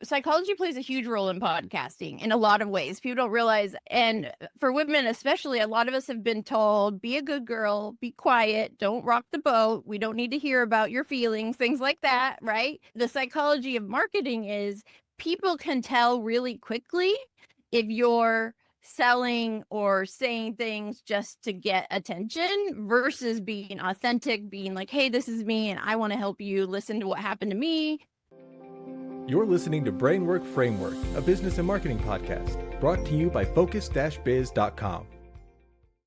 psychology plays a huge role in podcasting in a lot of ways. People don't realize. And for women, especially, a lot of us have been told, be a good girl, be quiet, don't rock the boat. We don't need to hear about your feelings, things like that, right? The psychology of marketing is people can tell really quickly if you're selling or saying things just to get attention versus being authentic, being like, hey, this is me and I want to help you. Listen to what happened to me. You're listening to Brainwork Framework, a business and marketing podcast brought to you by focus-biz.com.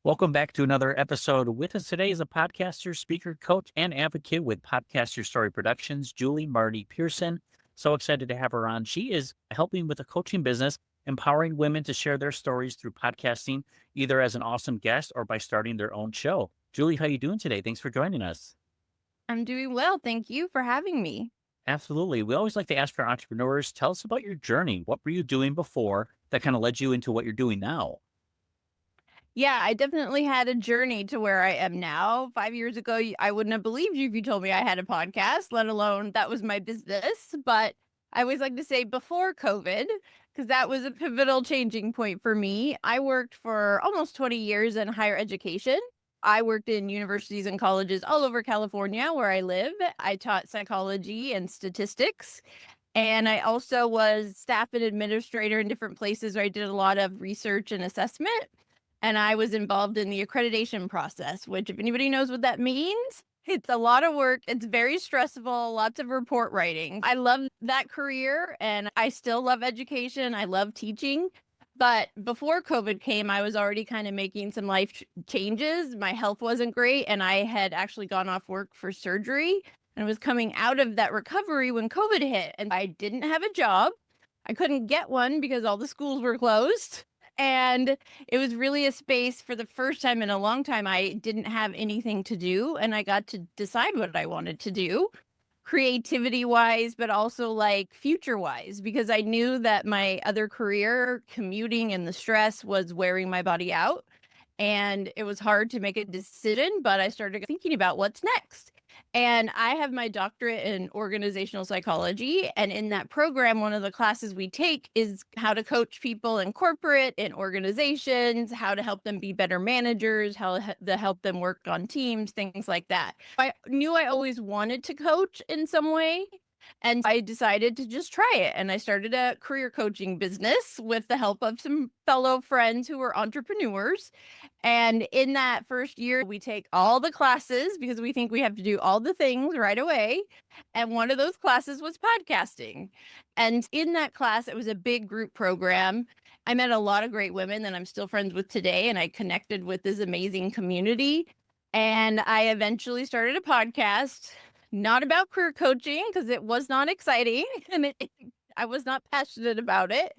Welcome back to another episode. With us today is a podcaster, speaker, coach, and advocate with Podcast Your Story Productions, Julie Marty-Pearson. So excited to have her on. She is helping with a coaching business, empowering women to share their stories through podcasting, either as an awesome guest or by starting their own show. Julie, how are you doing today? Thanks for joining us. I'm doing well. Thank you for having me. Absolutely. We always like to ask our entrepreneurs, tell us about your journey. What were you doing before that kind of led you into what you're doing now? Yeah, I definitely had a journey to where I am now. 5 years ago, I wouldn't have believed you if you told me I had a podcast, let alone that was my business. But I always like to say before COVID, because that was a pivotal changing point for me. I worked for almost 20 years in higher education. I worked in universities and colleges all over California where I live. I taught psychology and statistics. And I also was staff and administrator in different places where I did a lot of research and assessment. And I was involved in the accreditation process, which if anybody knows what that means, it's a lot of work. It's very stressful, lots of report writing. I love that career and I still love education. I love teaching. But before COVID came, I was already kind of making some life changes. My health wasn't great, and I had actually gone off work for surgery and was coming out of that recovery when COVID hit. And I didn't have a job. I couldn't get one because all the schools were closed. And it was really a space for the first time in a long time. I didn't have anything to do, and I got to decide what I wanted to do. Creativity wise, but also like future wise, because I knew that my other career, commuting and the stress was wearing my body out. And it was hard to make a decision, but I started thinking about what's next. And I have my doctorate in organizational psychology. And in that program, one of the classes we take is how to coach people in corporate, in organizations, how to help them be better managers, how to help them work on teams, things like that. I knew I always wanted to coach in some way. And I decided to just try it. And I started a career coaching business with the help of some fellow friends who were entrepreneurs. And in that first year, we take all the classes because we think we have to do all the things right away. And one of those classes was podcasting. And in that class, it was a big group program. I met a lot of great women that I'm still friends with today. And I connected with this amazing community. And I eventually started a podcast, not about career coaching because it was not exciting and I was not passionate about it,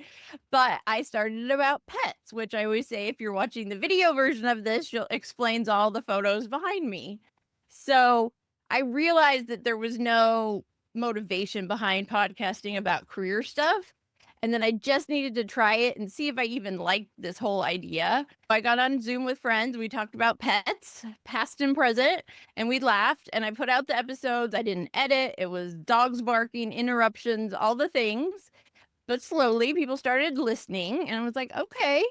but I started about pets, which I always say, if you're watching the video version of this, you'll explains all the photos behind me. So I realized that there was no motivation behind podcasting about career stuff. And then I just needed to try it and see if I even liked this whole idea. I got on Zoom with friends. We talked about pets, past and present, and we laughed. And I put out the episodes. I didn't edit. It was dogs barking, interruptions, all the things. But slowly people started listening and I was like, okay.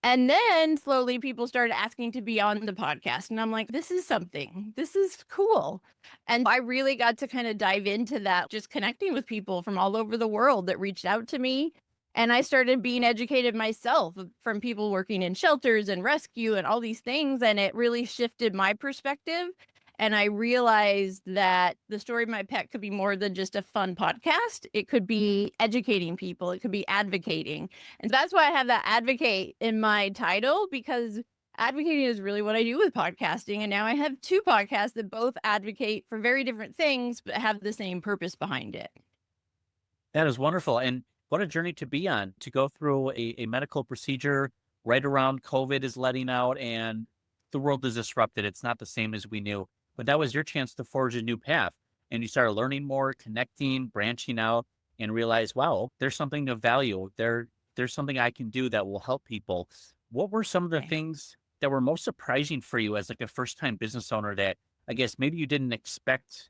And then slowly people started asking to be on the podcast. And I'm like, this is something. This is cool. And I really got to kind of dive into that, just connecting with people from all over the world that reached out to me. And I started being educated myself from people working in shelters and rescue and all these things. And it really shifted my perspective. And I realized that the story of my pet could be more than just a fun podcast. It could be educating people. It could be advocating. And that's why I have that advocate in my title, because advocating is really what I do with podcasting. And now I have two podcasts that both advocate for very different things, but have the same purpose behind it. That is wonderful. And what a journey to be on, to go through a medical procedure right around COVID is letting out and the world is disrupted. It's not the same as we knew. But that was your chance to forge a new path. And you started learning more, connecting, branching out, and realize, wow, there's something of value. There's something I can do that will help people. What were some of the things that were most surprising for you as like a first-time business owner that I guess maybe you didn't expect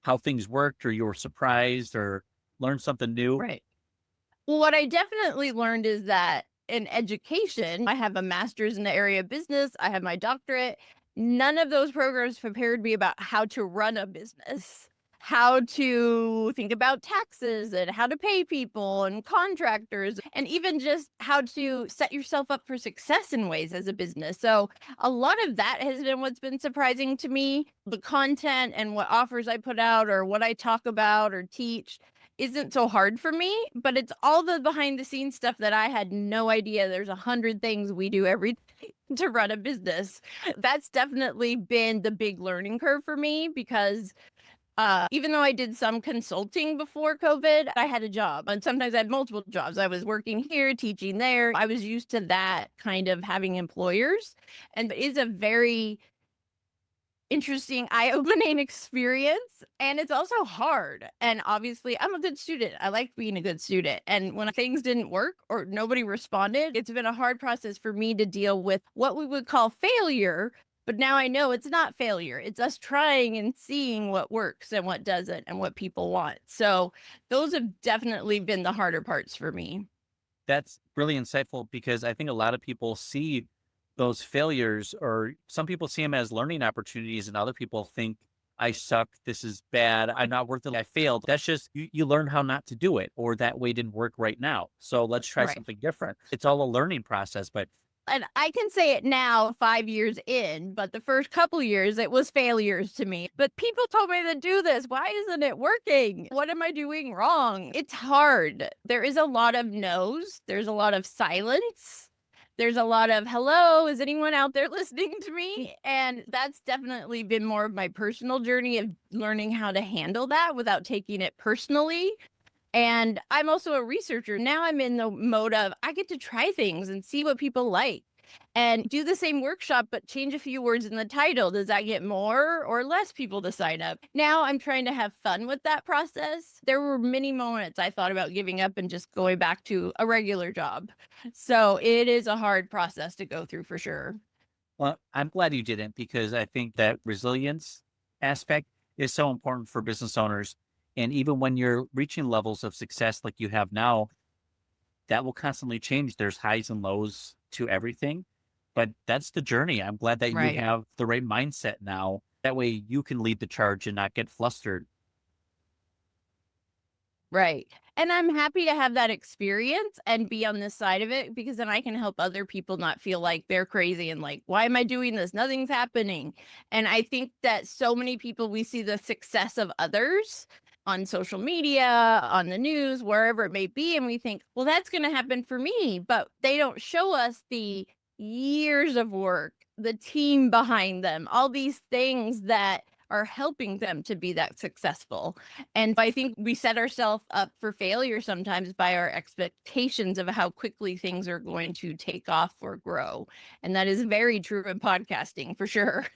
how things worked, or you were surprised or learned something new? Right. Well, what I definitely learned is that in education, I have a master's in the area of business, I have my doctorate. None of those programs prepared me about how to run a business, how to think about taxes and how to pay people and contractors, and even just how to set yourself up for success in ways as a business. So, a lot of that has been what's been surprising to me. The content and what offers I put out or what I talk about or teach isn't so hard for me, but it's all the behind the scenes stuff that I had no idea. There's 100 things we do every day to run a business. That's definitely been the big learning curve for me because even though I did some consulting before COVID, I had a job and sometimes I had multiple jobs. I was working here, teaching there. I was used to that kind of having employers, and it is a very interesting, eye-opening experience, and it's also hard, and obviously, I'm a good student, I like being a good student, and when things didn't work or nobody responded, it's been a hard process for me to deal with what we would call failure, but now I know it's not failure, it's us trying and seeing what works and what doesn't and what people want, so those have definitely been the harder parts for me. That's really insightful because I think a lot of people see those failures, or some people see them as learning opportunities, and other people think, I suck. This is bad. I'm not worth it. I failed. That's just, you learn how not to do it, or that way didn't work right now. So let's try Right. something different. It's all a learning process, but And I can say it now, 5 years in, but the first couple years, it was failures to me. But people told me to do this. Why isn't it working? What am I doing wrong? It's hard. There is a lot of no's. There's a lot of silence. There's a lot of, hello, is anyone out there listening to me? And that's definitely been more of my personal journey of learning how to handle that without taking it personally. And I'm also a researcher. Now I'm in the mode of I get to try things and see what people like and do the same workshop, but change a few words in the title. Does that get more or less people to sign up? Now I'm trying to have fun with that process. There were many moments I thought about giving up and just going back to a regular job. So it is a hard process to go through for sure. well, I'm glad you didn't, because I think that resilience aspect is so important for business owners. And even when you're reaching levels of success like you have now, that will constantly change. There's highs and lows to everything, but that's the journey. I'm glad that you Right. have the right mindset now. That way you can lead the charge and not get flustered. Right. And I'm happy to have that experience and be on this side of it because then I can help other people not feel like they're crazy and like, why am I doing this? Nothing's happening. And I think that so many people, we see the success of others on social media, on the news, wherever it may be. And we think, well, that's going to happen for me. But they don't show us the years of work, the team behind them, all these things that are helping them to be that successful. And I think we set ourselves up for failure sometimes by our expectations of how quickly things are going to take off or grow. And that is very true in podcasting for sure.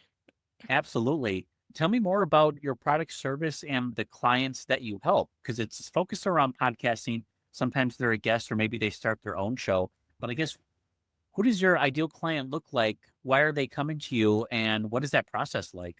Absolutely. Tell me more about your product, service, and the clients that you help, because it's focused around podcasting. Sometimes they're a guest or maybe they start their own show. But I guess, who does your ideal client look like? Why are they coming to you? And what is that process like?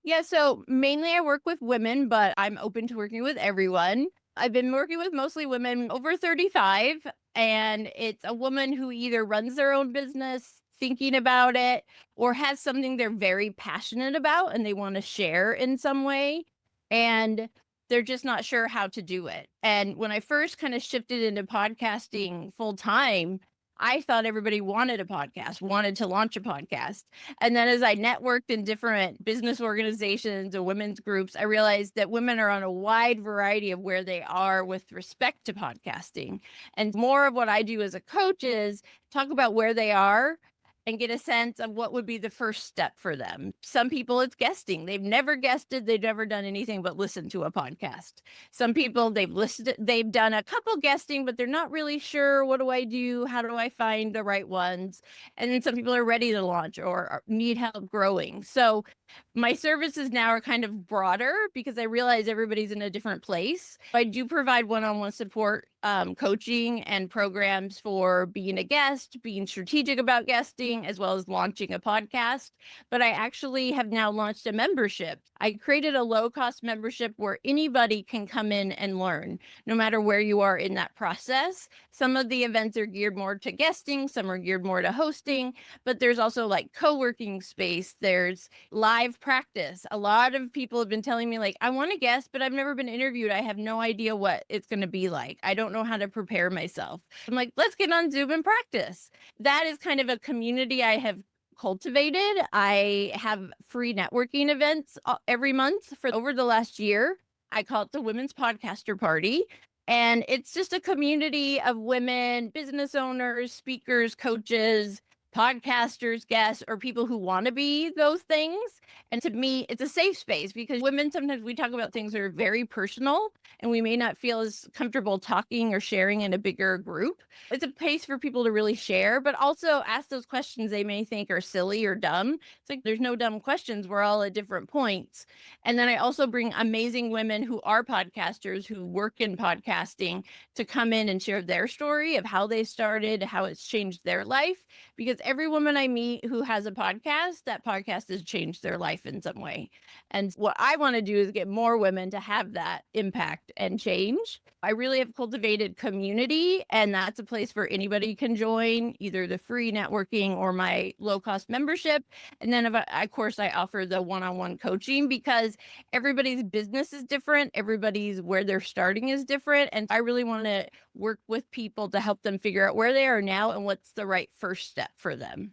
Yeah, so mainly I work with women, but I'm open to working with everyone. I've been working with mostly women over 35, and it's a woman who either runs their own business, thinking about it, or has something they're very passionate about and they want to share in some way. And they're just not sure how to do it. And when I first kind of shifted into podcasting full time, I thought everybody wanted a podcast, wanted to launch a podcast. And then as I networked in different business organizations or women's groups, I realized that women are on a wide variety of where they are with respect to podcasting. And more of what I do as a coach is talk about where they are and get a sense of what would be the first step for them. Some people, it's guesting. They've never guested. They've never done anything but listen to a podcast. Some people, they've done a couple guesting, but they're not really sure. What do I do? How do I find the right ones? And then some people are ready to launch or need help growing. So my services now are kind of broader because I realize everybody's in a different place. I do provide one-on-one support coaching and programs for being a guest, being strategic about guesting, as well as launching a podcast. But I actually have now launched a membership. I created a low-cost membership where anybody can come in and learn, no matter where you are in that process. Some of the events are geared more to guesting, some are geared more to hosting, but there's also like co-working space, there's live practice. A lot of people have been telling me, like, I want to guest, but I've never been interviewed. I have no idea what it's going to be like. I don't know how to prepare myself. I'm like, let's get on Zoom and practice. That is kind of a community I have cultivated. I have free networking events every month for over the last year. I call it the Women's Podcaster Party. And it's just a community of women, business owners, speakers, coaches, podcasters, guests, or people who want to be those things. And to me, it's a safe space because women, sometimes we talk about things that are very personal and we may not feel as comfortable talking or sharing in a bigger group. It's a place for people to really share, but also ask those questions they may think are silly or dumb. It's like there's no dumb questions. We're all at different points. And then I also bring amazing women who are podcasters, who work in podcasting, to come in and share their story of how they started, how it's changed their life. Because every woman I meet who has a podcast, that podcast has changed their life in some way. And what I want to do is get more women to have that impact and change. I really have cultivated community, and that's a place where anybody can join, either the free networking or my low-cost membership. And then, of course, I offer the one-on-one coaching because everybody's business is different. Everybody's where they're starting is different. And I really want to work with people to help them figure out where they are now and what's the right first step for them.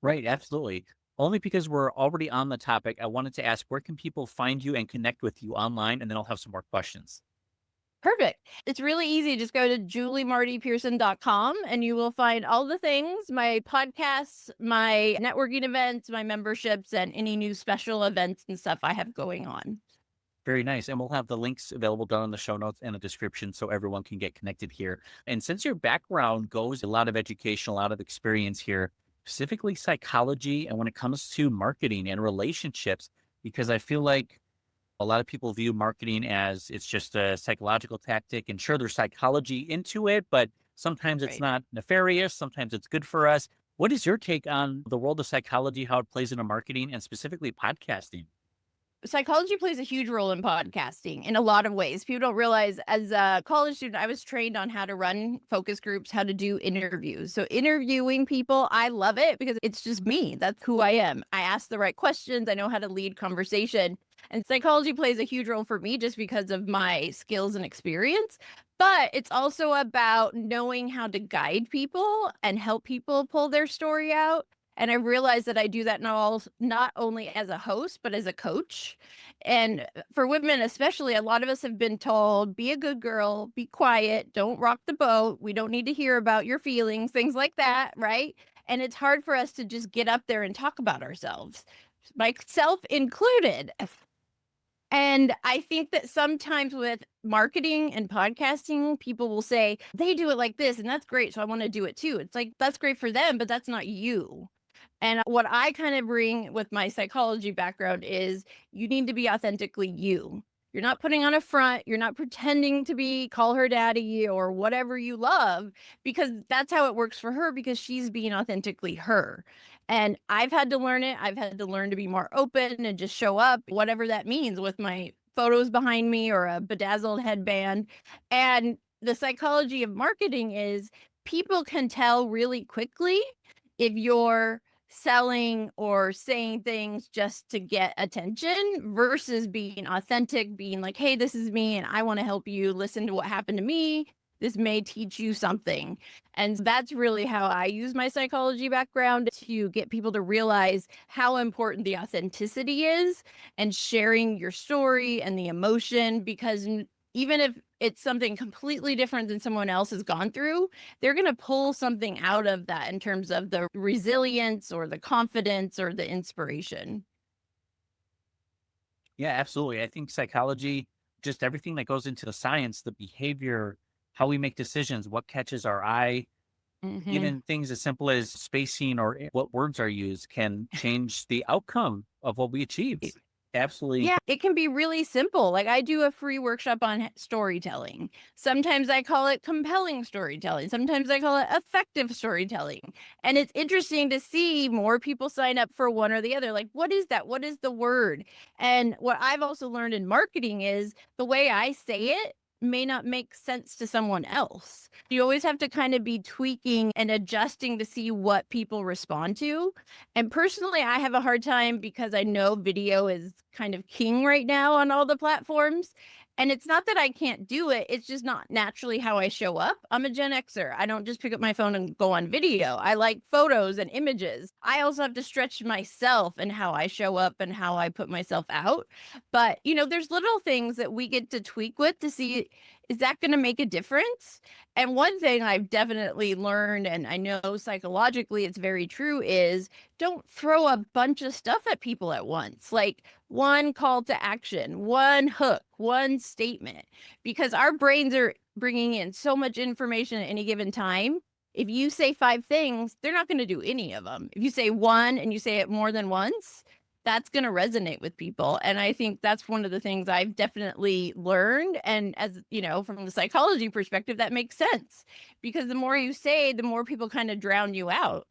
Right, absolutely. Only because we're already on the topic, I wanted to ask, where can people find you and connect with you online? And then I'll have some more questions. Perfect. It's really easy. Just go to juliemartypearson.com and you will find all the things, my podcasts, my networking events, my memberships, and any new special events and stuff I have going on. Very nice. And we'll have the links available down in the show notes and the description so everyone can get connected here. And since your background goes a lot of education, a lot of experience here, specifically psychology, and when it comes to marketing and relationships, because I feel like a lot of people view marketing as it's just a psychological tactic, and sure, there's psychology into it, but sometimes it's Right. not nefarious. Sometimes it's good for us. What is your take on the world of psychology, how it plays into marketing and specifically podcasting? Psychology plays a huge role in podcasting in a lot of ways. People don't realize, as a college student, I was trained on how to run focus groups, how to do interviews. So interviewing people, I love it because it's just me. That's who I am. I ask the right questions. I know how to lead conversation. And psychology plays a huge role for me just because of my skills and experience. But it's also about knowing how to guide people and help people pull their story out. And I realized that I do that not only as a host, but as a coach. And for women, especially, a lot of us have been told, be a good girl, be quiet, don't rock the boat. We don't need to hear about your feelings, things like that. Right. And it's hard for us to just get up there and talk about ourselves, myself included. And I think that sometimes with marketing and podcasting, people will say, they do it like this, and that's great. So I want to do it too. It's like, that's great for them, but that's not you. And what I kind of bring with my psychology background is you need to be authentically you. You're not putting on a front. You're not pretending to be call her daddy or whatever you love, because that's how it works for her, because she's being authentically her. And I've had to learn it. I've had to learn to be more open and just show up, whatever that means, with my photos behind me or a bedazzled headband. And the psychology of marketing is people can tell really quickly if you're selling or saying things just to get attention versus being authentic, being like, hey, this is me and I want to help you. Listen to what happened to me. This may teach you something. And that's really how I use my psychology background to get people to realize how important the authenticity is and sharing your story and the emotion, because even if it's something completely different than someone else has gone through, they're going to pull something out of that in terms of the resilience or the confidence or the inspiration. Yeah, absolutely. I think psychology, just everything that goes into the science, the behavior, how we make decisions, what catches our eye, even things as simple as spacing or what words are used can change the outcome of what we achieve. Absolutely. Yeah, it can be really simple. Like I do a free workshop on storytelling. Sometimes I call it compelling storytelling. Sometimes I call it effective storytelling. And it's interesting to see more people sign up for one or the other. Like, what is that? What is the word? And what I've also learned in marketing is the way I say it may not make sense to someone else. You always have to kind of be tweaking and adjusting to see what people respond to. And personally, I have a hard time because I know video is kind of king right now on all the platforms. And it's not that I can't do it, it's just not naturally how I show up. I'm a Gen Xer. I don't just pick up my phone and go on video. I like photos and images. I also have to stretch myself and how I show up and how I put myself out. But, there's little things that we get to tweak with to see, is that going to make a difference? And one thing I've definitely learned, and I know psychologically it's very true, is don't throw a bunch of stuff at people at once. Like one call to action, one hook, one statement, because our brains are bringing in so much information at any given time. If you say 5 things, they're not going to do any of them. If you say one and you say it more than once, that's going to resonate with people. And I think that's one of the things I've definitely learned. And as from the psychology perspective, that makes sense because the more you say, the more people kind of drown you out.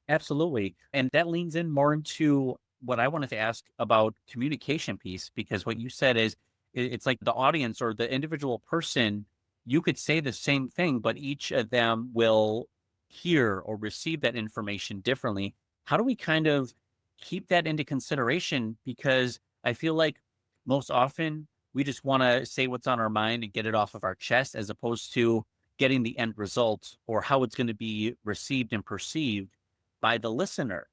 Absolutely. And that leans in more into what I wanted to ask about communication piece, because what you said is it's like the audience or the individual person, you could say the same thing, but each of them will hear or receive that information differently. How do we kind of keep that into consideration? Because I feel like most often we just want to say what's on our mind and get it off of our chest, as opposed to getting the end result or how it's going to be received and perceived by the listener.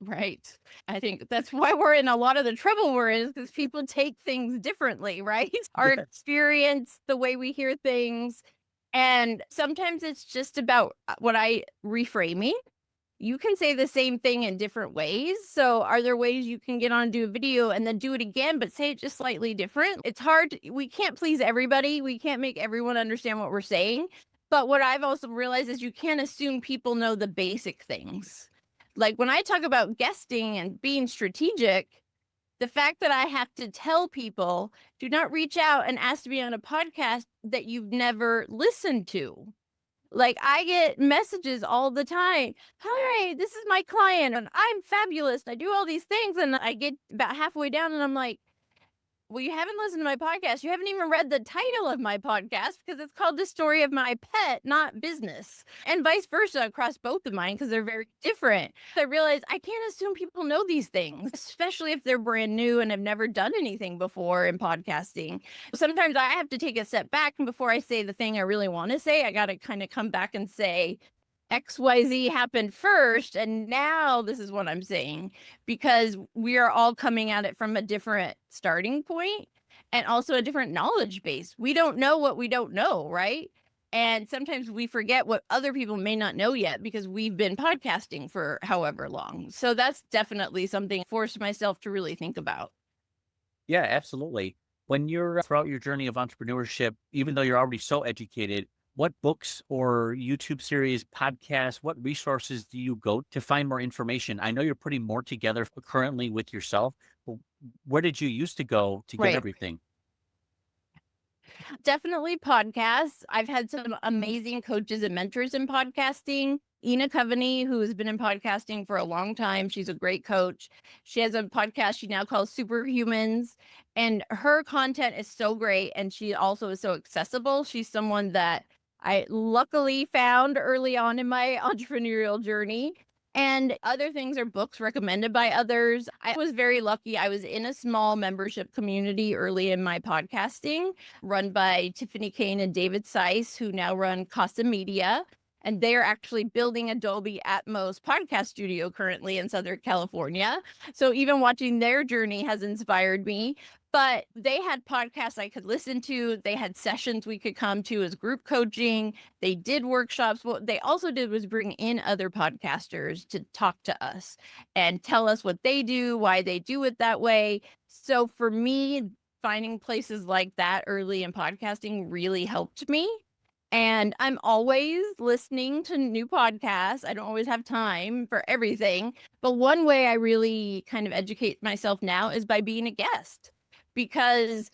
Right. I think that's why we're in a lot of the trouble we're in, is because people take things differently, right? Our Yes. experience, the way we hear things. And sometimes it's just about what I reframing. You can say the same thing in different ways. So are there ways you can get on and do a video and then do it again, but say it just slightly different? It's hard. We can't please everybody. We can't make everyone understand what we're saying. But what I've also realized is you can't assume people know the basic things. Like when I talk about guesting and being strategic, the fact that I have to tell people, do not reach out and ask to be on a podcast that you've never listened to. Like I get messages all the time. Hi, this is my client and I'm fabulous. I do all these things. And I get about halfway down and I'm like, well, you haven't listened to my podcast. You haven't even read the title of my podcast because it's called The Story of My Pet, not Business. And vice versa across both of mine because they're very different. I realized I can't assume people know these things, especially if they're brand new and have never done anything before in podcasting. Sometimes I have to take a step back, and before I say the thing I really want to say, I got to kind of come back and say, XYZ happened first, and now this is what I'm saying, because we are all coming at it from a different starting point and also a different knowledge base. We don't know what we don't know, right? And sometimes we forget what other people may not know yet because we've been podcasting for however long. So that's definitely something I forced myself to really think about. Yeah, absolutely. When you're throughout your journey of entrepreneurship, even though you're already so educated, what books or YouTube series, podcasts, what resources do you go to find more information? I know you're putting more together currently with yourself. But where did you used to go to get Right. everything? Definitely podcasts. I've had some amazing coaches and mentors in podcasting. Ina Coveney, who has been in podcasting for a long time. She's a great coach. She has a podcast she now calls Superhumans, and her content is so great. And she also is so accessible. She's someone that I luckily found early on in my entrepreneurial journey. And other things are books recommended by others. I was very lucky. I was in a small membership community early in my podcasting, run by Tiffany Kane and David Seiss, who now run Casa Media. And they're actually building Adobe Atmos podcast studio currently in Southern California. So even watching their journey has inspired me. But they had podcasts I could listen to. They had sessions we could come to as group coaching. They did workshops. What they also did was bring in other podcasters to talk to us and tell us what they do, why they do it that way. So for me, finding places like that early in podcasting really helped me. And I'm always listening to new podcasts. I don't always have time for everything. But one way I really kind of educate myself now is by being a guest. Because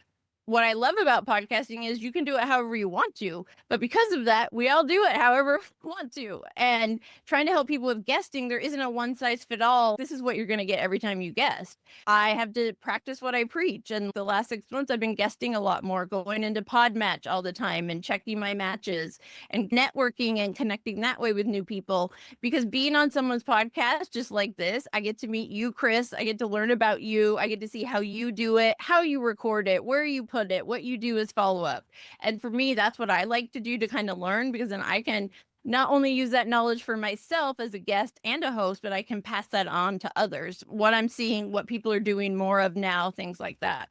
what I love about podcasting is you can do it however you want to. But because of that, we all do it however we want to. And trying to help people with guesting, there isn't a one size fit all. This is what you're going to get every time you guest. I have to practice what I preach. And the last 6 months, I've been guesting a lot more, going into Podmatch all the time and checking my matches and networking and connecting that way with new people. Because being on someone's podcast just like this, I get to meet you, Chris. I get to learn about you. I get to see how you do it, how you record it, where you put it, what you do as follow up. And for me, that's what I like to do to kind of learn, because then I can not only use that knowledge for myself as a guest and a host, but I can pass that on to others. What I'm seeing, what people are doing more of now, things like that.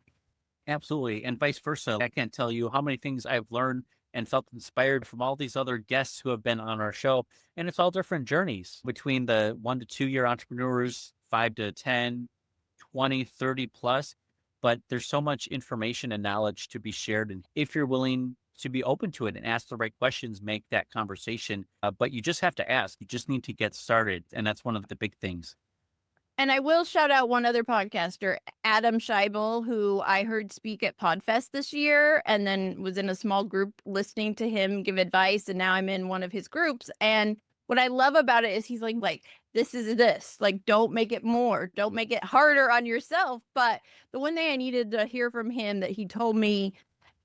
Absolutely. And vice versa. I can't tell you how many things I've learned and felt inspired from all these other guests who have been on our show. And it's all different journeys between the 1 to 2 year entrepreneurs, 5 to 10, 20, 30 plus. But there's so much information and knowledge to be shared. And if you're willing to be open to it and ask the right questions, make that conversation. But you just have to ask. You just need to get started. And that's one of the big things. And I will shout out one other podcaster, Adam Scheibel, who I heard speak at Podfest this year and then was in a small group listening to him give advice. And now I'm in one of his groups. And what I love about it is he's like, this is this, like, don't make it more, don't make it harder on yourself. But the one thing I needed to hear from him that he told me,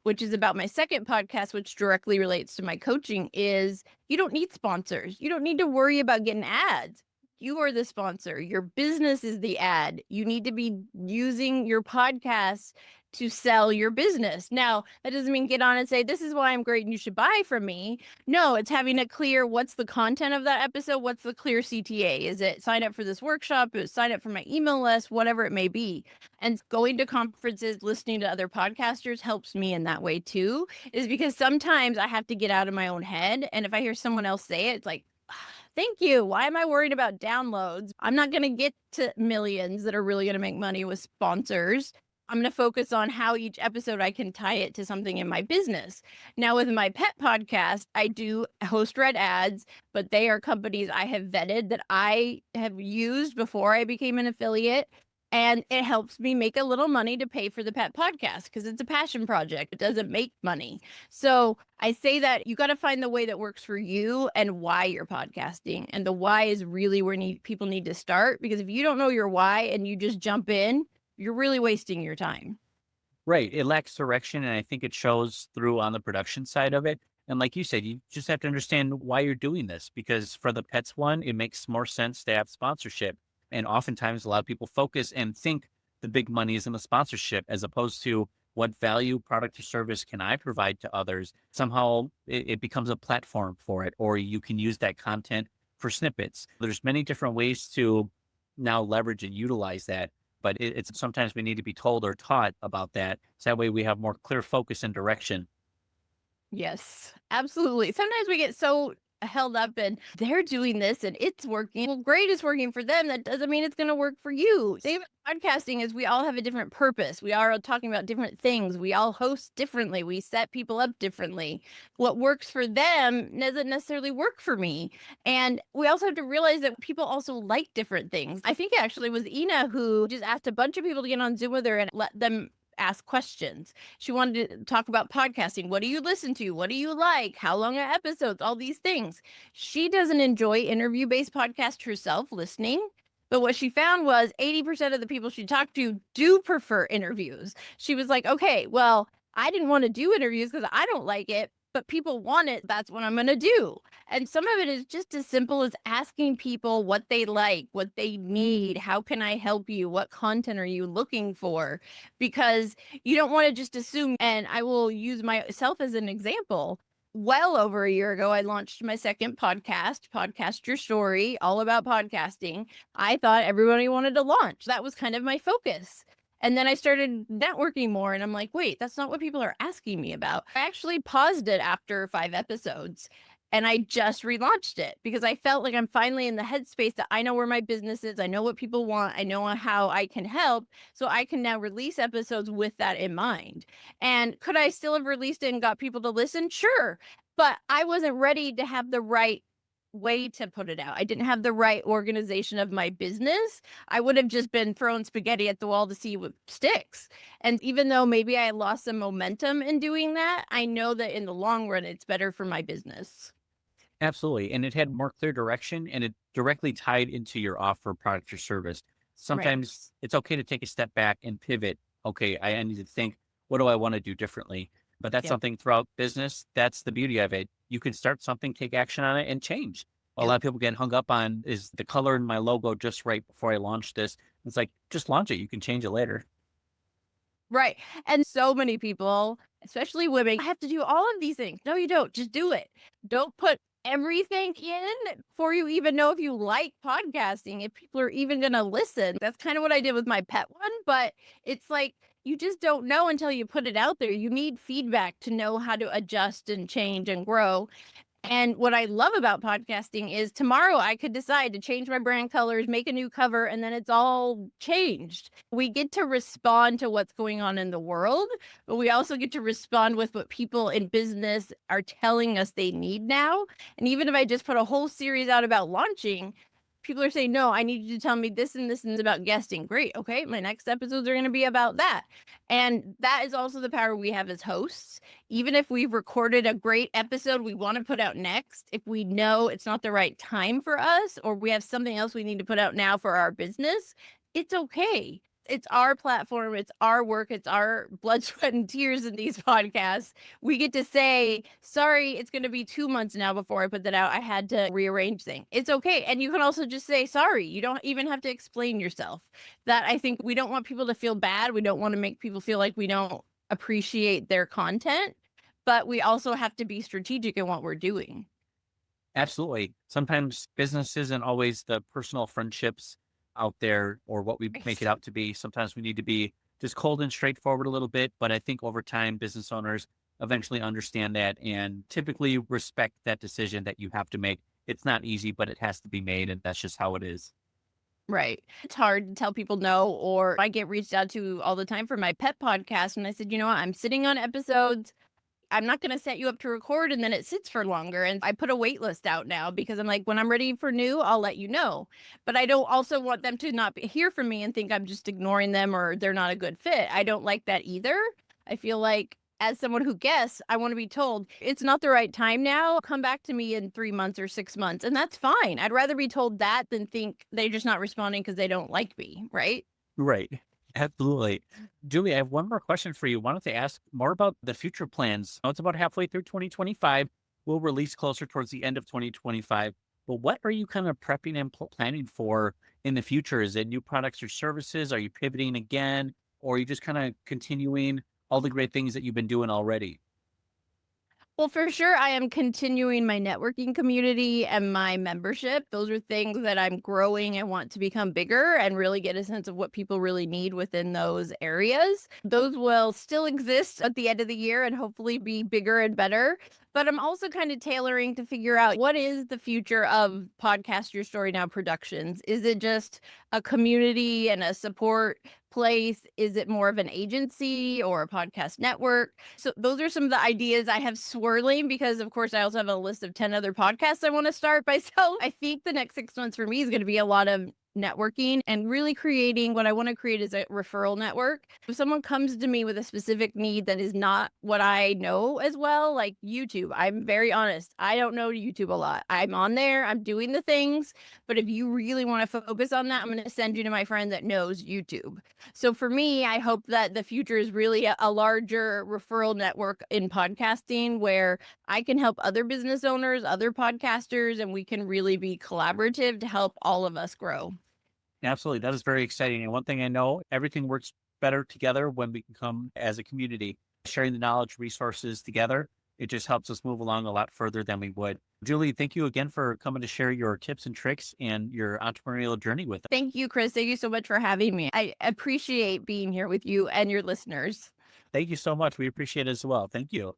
which is about my second podcast, which directly relates to my coaching, is you don't need sponsors. You don't need to worry about getting ads. You are the sponsor. Your business is the ad. You need to be using your podcast to sell your business. Now, that doesn't mean get on and say, this is why I'm great and you should buy from me. No, it's having it clear what's the content of that episode, what's the clear CTA. Is it sign up for this workshop? Is it sign up for my email list? Whatever it may be. And going to conferences, listening to other podcasters helps me in that way too, is because sometimes I have to get out of my own head. And if I hear someone else say it, it's like, thank you. Why am I worried about downloads? I'm not going to get to millions that are really going to make money with sponsors. I'm going to focus on how each episode I can tie it to something in my business. Now, with my pet podcast, I do host read ads, but they are companies I have vetted that I have used before I became an affiliate. And it helps me make a little money to pay for the pet podcast because it's a passion project. It doesn't make money. So I say that you got to find the way that works for you and why you're podcasting. And the why is really where people need to start, because if you don't know your why and you just jump in, you're really wasting your time. Right. It lacks direction. And I think it shows through on the production side of it. And like you said, you just have to understand why you're doing this, because for the pets one, it makes more sense to have sponsorship. And oftentimes a lot of people focus and think the big money is in the sponsorship, as opposed to what value, product, or service can I provide to others. Somehow it becomes a platform for it, or you can use that content for snippets. There's many different ways to now leverage and utilize that. But it's sometimes we need to be told or taught about that. So that way we have more clear focus and direction. Yes, absolutely. Sometimes we get so held up and they're doing this and it's working. Well, great, it's working for them. That doesn't mean it's going to work for you. Same with podcasting is we all have a different purpose. We are talking about different things. We all host differently. We set people up differently. What works for them doesn't necessarily work for me. And we also have to realize that people also like different things. I think it actually was Ina who just asked a bunch of people to get on Zoom with her and let them ask questions. She wanted to talk about podcasting. What do you listen to? What do you like? How long are episodes? All these things. She doesn't enjoy interview-based podcasts herself listening. But what she found was 80% of the people she talked to do prefer interviews. She was like, okay, well, I didn't want to do interviews because I don't like it, but people want it. That's what I'm going to do. And some of it is just as simple as asking people what they like, what they need. How can I help you? What content are you looking for? Because you don't want to just assume. And I will use myself as an example. Well over a year ago, I launched my second podcast, Podcast Your Story, all about podcasting. I thought everybody wanted to launch. That was kind of my focus. And then I started networking more and I'm like, wait, that's not what people are asking me about. I actually paused it after 5 episodes and I just relaunched it because I felt like I'm finally in the headspace that I know where my business is. I know what people want. I know how I can help. So I can now release episodes with that in mind. And could I still have released it and got people to listen? Sure. but I wasn't ready to have the right way to put it out. I didn't have the right organization of my business. I would have just been throwing spaghetti at the wall to see what sticks. And even though maybe I lost some momentum in doing that, I know that in the long run, it's better for my business. Absolutely. And it had more clear direction and it directly tied into your offer, product, or service. Right. Sometimes it's okay to take a step back and pivot. Okay, I need to think, what do I want to do differently? But that's Yep. something throughout business. That's the beauty of it. You can start something, take action on it, and change. A Yep. lot of people get hung up on, is the color in my logo just right before I launch this? It's like, just launch it. You can change it later. Right. And so many people, especially women, have to do all of these things. No, you don't. Just do it. Don't put everything in before you even know if you like podcasting, if people are even going to listen. That's kind of what I did with my pet one, but it's like you just don't know until you put it out there. You need feedback to know how to adjust and change and grow. And what I love about podcasting is tomorrow I could decide to change my brand colors, make a new cover, and then it's all changed. We get to respond to what's going on in the world, but we also get to respond with what people in business are telling us they need now. And even if I just put a whole series out about launching, people are saying, no, I need you to tell me this and this and this about guesting. Great. Okay. My next episodes are going to be about that. And that is also the power we have as hosts. Even if we've recorded a great episode we want to put out next, if we know it's not the right time for us or we have something else we need to put out now for our business, it's okay. It's our platform, it's our work, it's our blood, sweat, and tears in these podcasts. We get to say, sorry, it's going to be 2 months now before I put that out. I had to rearrange things. It's okay. And you can also just say, sorry. You don't even have to explain yourself. That I think we don't want people to feel bad. We don't want to make people feel like we don't appreciate their content, but we also have to be strategic in what we're doing. Absolutely. Sometimes business isn't always the personal friendships out there or what we make it out to be. Sometimes we need to be just cold and straightforward a little bit. But I think over time, business owners eventually understand that and typically respect that decision that you have to make. It's not easy, but it has to be made. And that's just how it is. Right. It's hard to tell people no, or I get reached out to all the time for my pet podcast. And I said, you know what? I'm sitting on episodes. I'm not going to set you up to record and then it sits for longer. And I put a wait list out now because I'm like, when I'm ready for new, I'll let you know. But I don't also want them to not hear from me and think I'm just ignoring them or they're not a good fit. I don't like that either. I feel like as someone who guests, I want to be told it's not the right time now. Come back to me in 3 months or 6 months. And that's fine. I'd rather be told that than think they're just not responding because they don't like me. Right. Right. Absolutely. Julie, I have one more question for you. Wanted to ask more about the future plans. It's about halfway through 2025. We'll release closer towards the end of 2025. But what are you kind of prepping and planning for in the future? Is it new products or services? Are you pivoting again? Or are you just kind of continuing all the great things that you've been doing already? Well, for sure, I am continuing my networking community and my membership. Those are things that I'm growing and want to become bigger and really get a sense of what people really need within those areas. Those will still exist at the end of the year and hopefully be bigger and better. But I'm also kind of tailoring to figure out what is the future of Podcast Your Story Now Productions. Is it just a community and a support place? Is it more of an agency or a podcast network? So those are some of the ideas I have swirling because, of course, I also have a list of 10 other podcasts I want to start myself. I think the next 6 months for me is going to be a lot of networking and really creating what I want to create is a referral network. If someone comes to me with a specific need that is not what I know as well, like YouTube, I'm very honest. I don't know YouTube a lot. I'm on there, I'm doing the things, but if you really want to focus on that, I'm going to send you to my friend that knows YouTube. So for me, I hope that the future is really a larger referral network in podcasting where I can help other business owners, other podcasters, and we can really be collaborative to help all of us grow. Absolutely. That is very exciting. And one thing I know, everything works better together when we can come as a community, sharing the knowledge, resources together. It just helps us move along a lot further than we would. Julie, thank you again for coming to share your tips and tricks and your entrepreneurial journey with us. Thank you, Chris. Thank you so much for having me. I appreciate being here with you and your listeners. Thank you so much. We appreciate it as well. Thank you.